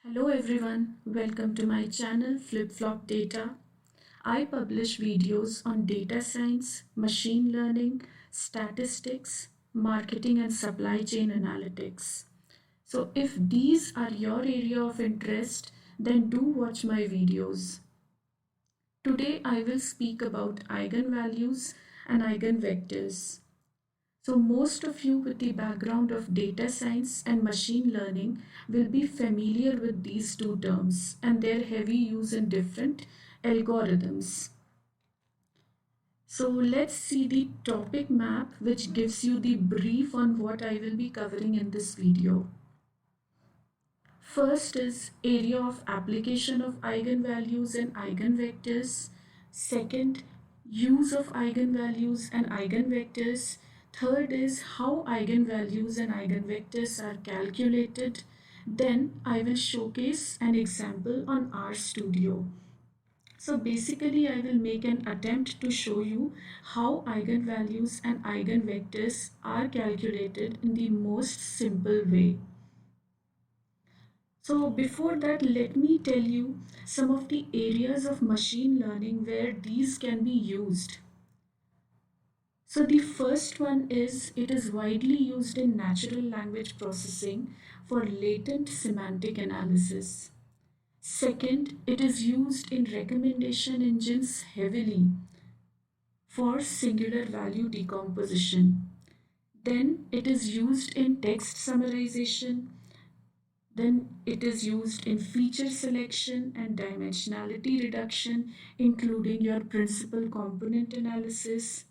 Hello everyone, welcome to my channel Flip Flop Data. I publish videos on data science, machine learning, statistics, marketing and supply chain analytics. So if these are your area of interest, then do watch my videos. Today I will speak about eigenvalues and eigenvectors. So most of you with the background of data science and machine learning will be familiar with these two terms and their heavy use in different algorithms. So let's see the topic map, which gives you the brief on what I will be covering in this video. First is area of application of eigenvalues and eigenvectors. Second, use of eigenvalues and eigenvectors. Third is how eigenvalues and eigenvectors are calculated. Then I will showcase an example on RStudio. So basically I will make an attempt to show you how eigenvalues and eigenvectors are calculated in the most simple way. So before that, let me tell you some of the areas of machine learning where these can be used. So the first one is it is widely used in natural language processing for latent semantic analysis. Second, it is used in recommendation engines heavily for singular value decomposition. Then it is used in text summarization. Then it is used in feature selection and dimensionality reduction, including your principal component analysis.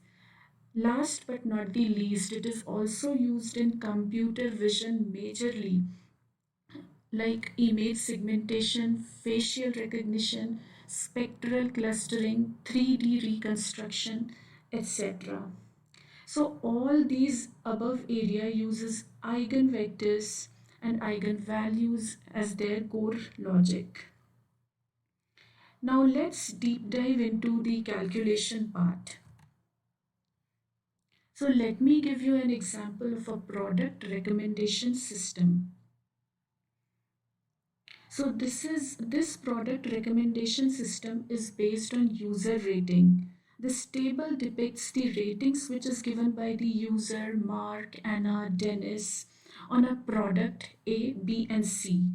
Last but not the least, it is also used in computer vision majorly, like image segmentation, facial recognition, spectral clustering, 3D reconstruction, etc. So all these above area uses eigenvectors and eigenvalues as their core logic. Now let's deep dive into the calculation part. So let me give you an example of a product recommendation system. So this product recommendation system is based on user rating. This table depicts the ratings which is given by the user Mark, Anna, Dennis on a product A, B and C.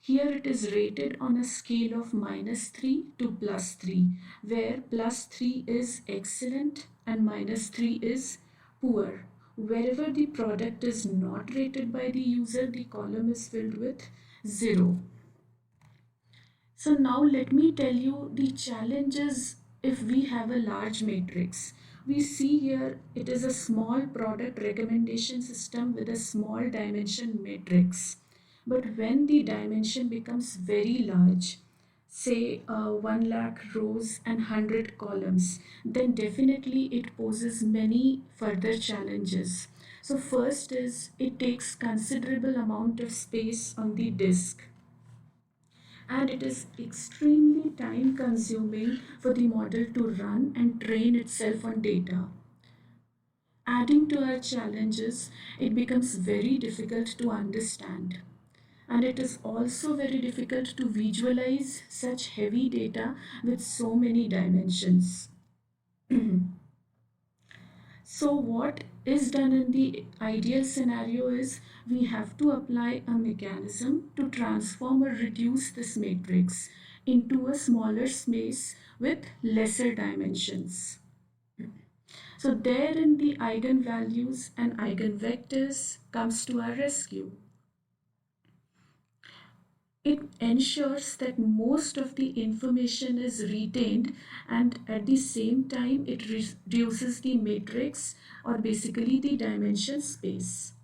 Here it is rated on a scale of -3 to +3, where +3 is excellent and -3 is poor. Wherever the product is not rated by the user, the column is filled with 0. So now let me tell you the challenges if we have a large matrix. We see here it is a small product recommendation system with a small dimension matrix. But when the dimension becomes very large, say 1 lakh rows and 100 columns, then definitely it poses many further challenges. So first is it takes considerable amount of space on the disk, and it is extremely time consuming for the model to run and train itself on data. Adding to our challenges, it becomes very difficult to understand. And it is also very difficult to visualize such heavy data with so many dimensions. So what is done in the ideal scenario is we have to apply a mechanism to transform or reduce this matrix into a smaller space with lesser dimensions. So therein the eigenvalues and eigenvectors comes to our rescue. It ensures that most of the information is retained, and at the same time it reduces the matrix or basically the dimension space.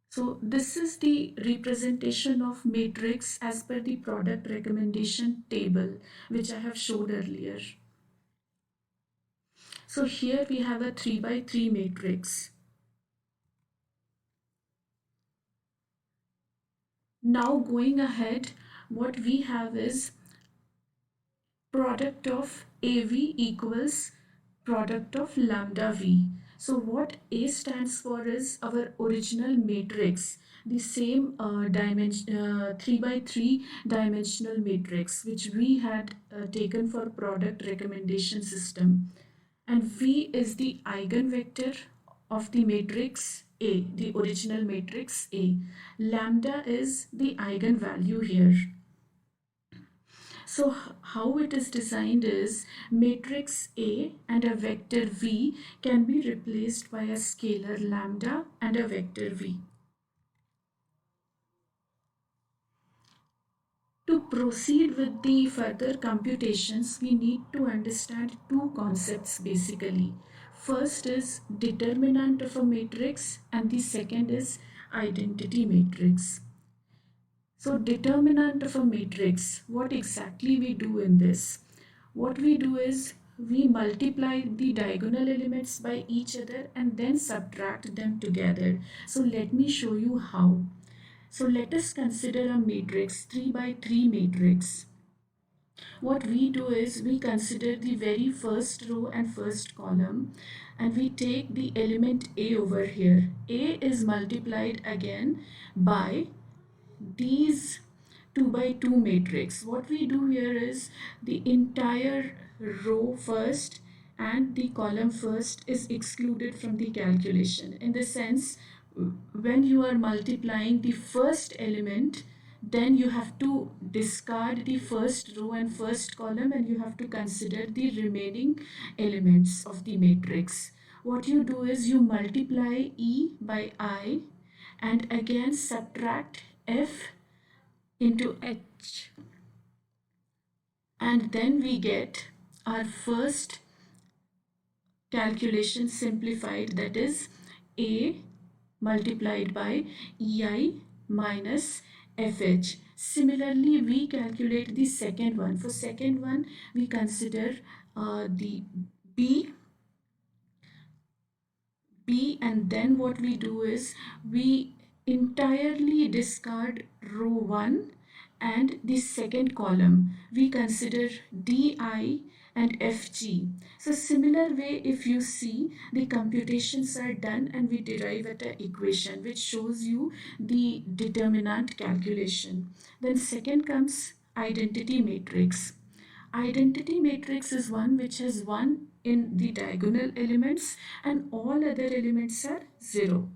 So this is the representation of matrix as per the product recommendation table which I have showed earlier. So here we have a 3 by 3 matrix. Now going ahead, what we have is product of AV equals product of lambda V. So what A stands for is our original matrix, the same 3 by 3 dimensional matrix which we had taken for product recommendation system. And V is the eigenvector of the matrix A, the original matrix A. Lambda is the eigenvalue here. So how it is designed is matrix A and a vector V can be replaced by a scalar lambda and a vector V. To proceed with the further computations, we need to understand two concepts basically. First is determinant of a matrix and the second is identity matrix. So determinant of a matrix, what exactly we do in this? What we do is we multiply the diagonal elements by each other and then subtract them together. So let me show you how. So let us consider a matrix, 3 by 3 matrix. What we do is we consider the very first row and first column and we take the element A over here. A is multiplied again by these 2 by 2 matrix. What we do here is the entire row first and the column first is excluded from the calculation. In the sense, when you are multiplying the first element, then you have to discard the first row and first column and you have to consider the remaining elements of the matrix. What you do is you multiply E by I and again subtract F into H, and then we get our first calculation simplified, that is A multiplied by EI minus FH. Similarly, we calculate the second one. For second one, we consider the B, and then what we do is we entirely discard row 1 and the second column. We consider DI and FG. So similar way, if you see, the computations are done and we derive at an equation which shows you the determinant calculation. Then second comes identity matrix. Identity matrix is one which has 1 in the diagonal elements and all other elements are 0.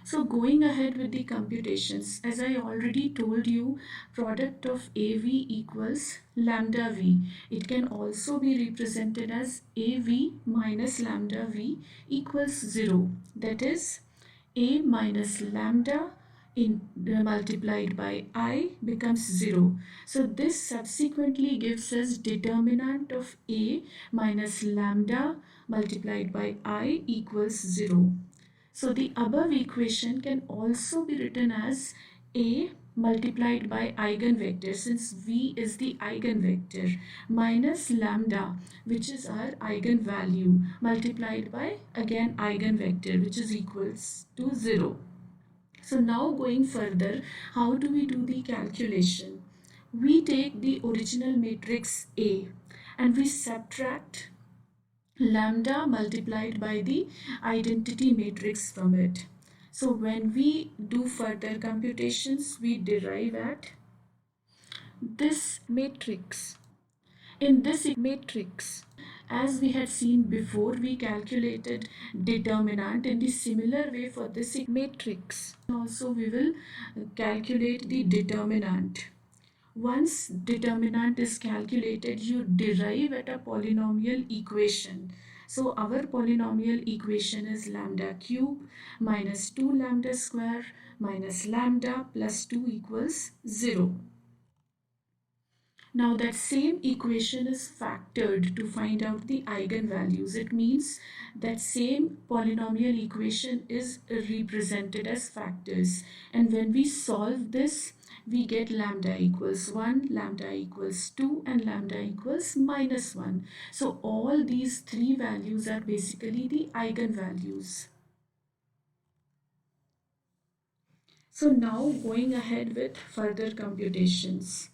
So going ahead with the computations, as I already told you, product of AV equals lambda V. It can also be represented as AV minus lambda V equals 0. That is A minus lambda multiplied by I becomes 0. So this subsequently gives us determinant of A minus lambda multiplied by I equals 0. So the above equation can also be written as A multiplied by eigenvector, since V is the eigenvector, minus lambda, which is our eigenvalue, multiplied by again eigenvector, which is equals to 0. So now going further, how do we do the calculation? We take the original matrix A and we subtract lambda multiplied by the identity matrix from it. So when we do further computations, we derive at this matrix. In this matrix, as we had seen before, we calculated determinant. In the similar way for this matrix, also we will calculate the determinant. Once determinant is calculated, you derive at a polynomial equation. So our polynomial equation is lambda cube minus 2 lambda square minus lambda plus 2 equals 0. Now that same equation is factored to find out the eigenvalues. It means that same polynomial equation is represented as factors. And when we solve this, we get lambda equals 1, lambda equals 2 and lambda equals minus 1. So all these three values are basically the eigenvalues. So now going ahead with further computations.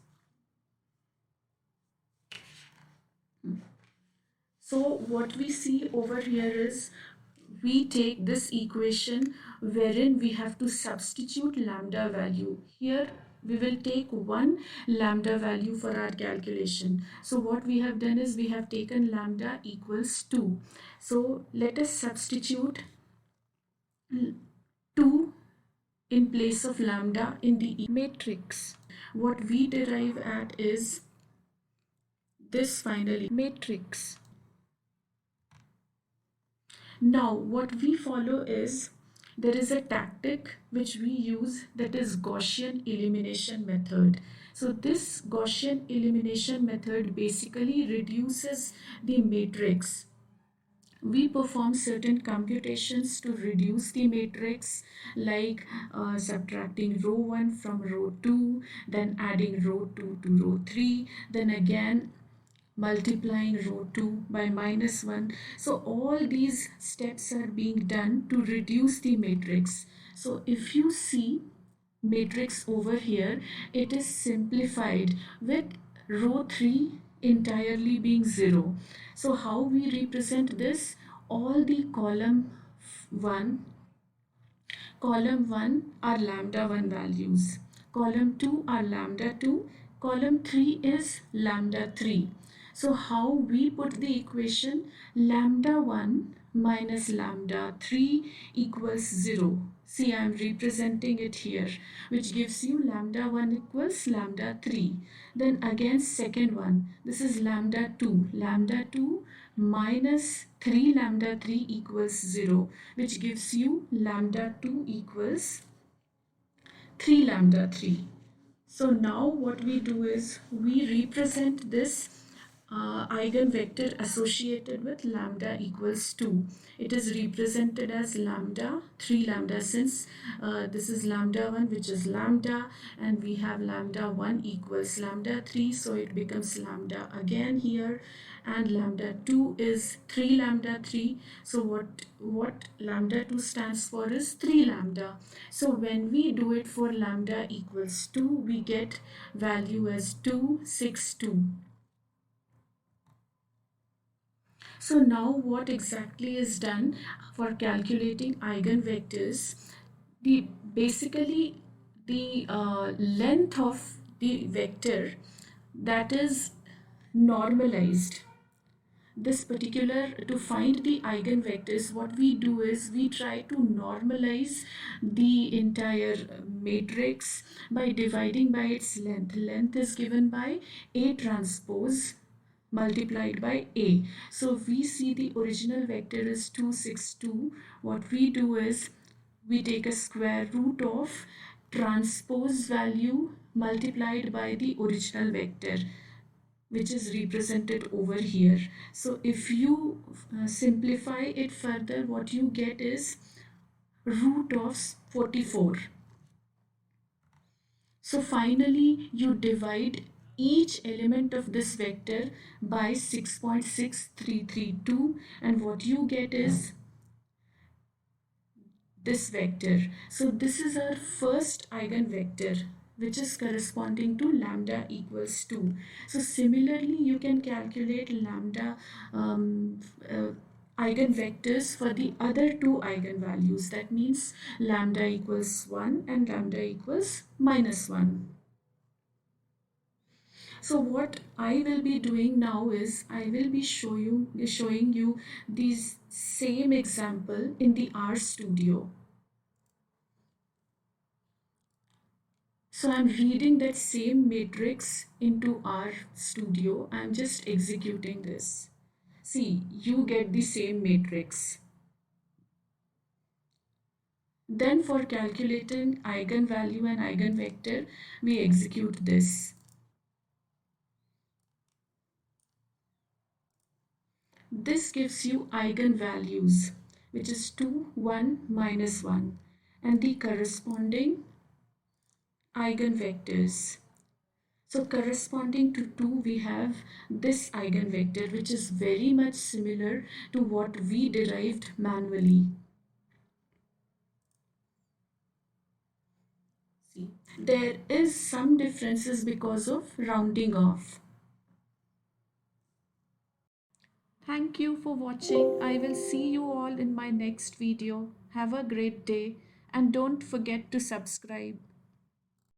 So what we see over here is we take this equation wherein we have to substitute lambda value. Here we will take one lambda value for our calculation. So what we have done is we have taken lambda equals 2. So let us substitute 2 in place of lambda in the matrix. What we derive at is this final matrix. Now what we follow is there is a tactic which we use, that is Gaussian elimination method. So this Gaussian elimination method basically reduces the matrix. We perform certain computations to reduce the matrix, like subtracting row 1 from row 2, then adding row 2 to row 3, then again multiplying row 2 by -1. So all these steps are being done to reduce the matrix. So if you see matrix over here, it is simplified with row 3 entirely being 0. So how we represent this? All the column 1 are lambda 1 values, column 2 are lambda 2, column 3 is lambda 3. So how we put the equation? Lambda 1 minus lambda 3 equals 0. See, I am representing it here, which gives you lambda 1 equals lambda 3. Then again second one, this is lambda 2. Lambda 2 minus 3 lambda 3 equals 0, which gives you lambda 2 equals 3 lambda 3. So now what we do is we represent this eigenvector associated with lambda equals 2. It is represented as lambda 3 lambda, since this is lambda 1 which is lambda, and we have lambda 1 equals lambda 3, so it becomes lambda again here, and lambda 2 is 3 lambda 3. So what lambda 2 stands for is 3 lambda. So when we do it for lambda equals 2, we get value as 262. So now what exactly is done for calculating eigenvectors? Basically the length of the vector, that is normalized. This particular, to find the eigenvectors, what we do is we try to normalize the entire matrix by dividing by its length. Length is given by A transpose multiplied by A. So we see the original vector is 262. What we do is we take a square root of transpose value multiplied by the original vector, which is represented over here. So if you simplify it further, what you get is root of 44. So finally you divide each element of this vector by 6.6332, and what you get is this vector. So this is our first eigenvector, which is corresponding to lambda equals 2. So similarly, you can calculate lambda eigenvectors for the other two eigenvalues. That means lambda equals 1 and lambda equals -1. So what I will be doing now is I will be showing you these same example in the R Studio. So I'm reading that same matrix into R Studio. I'm just executing this. See, you get the same matrix. Then for calculating eigenvalue and eigenvector, we execute this. This gives you eigenvalues, which is 2, 1, -1, and the corresponding eigenvectors. So corresponding to 2, we have this eigenvector, which is very much similar to what we derived manually. See, there is some differences because of rounding off. Thank you for watching. I will see you all in my next video. Have a great day and don't forget to subscribe.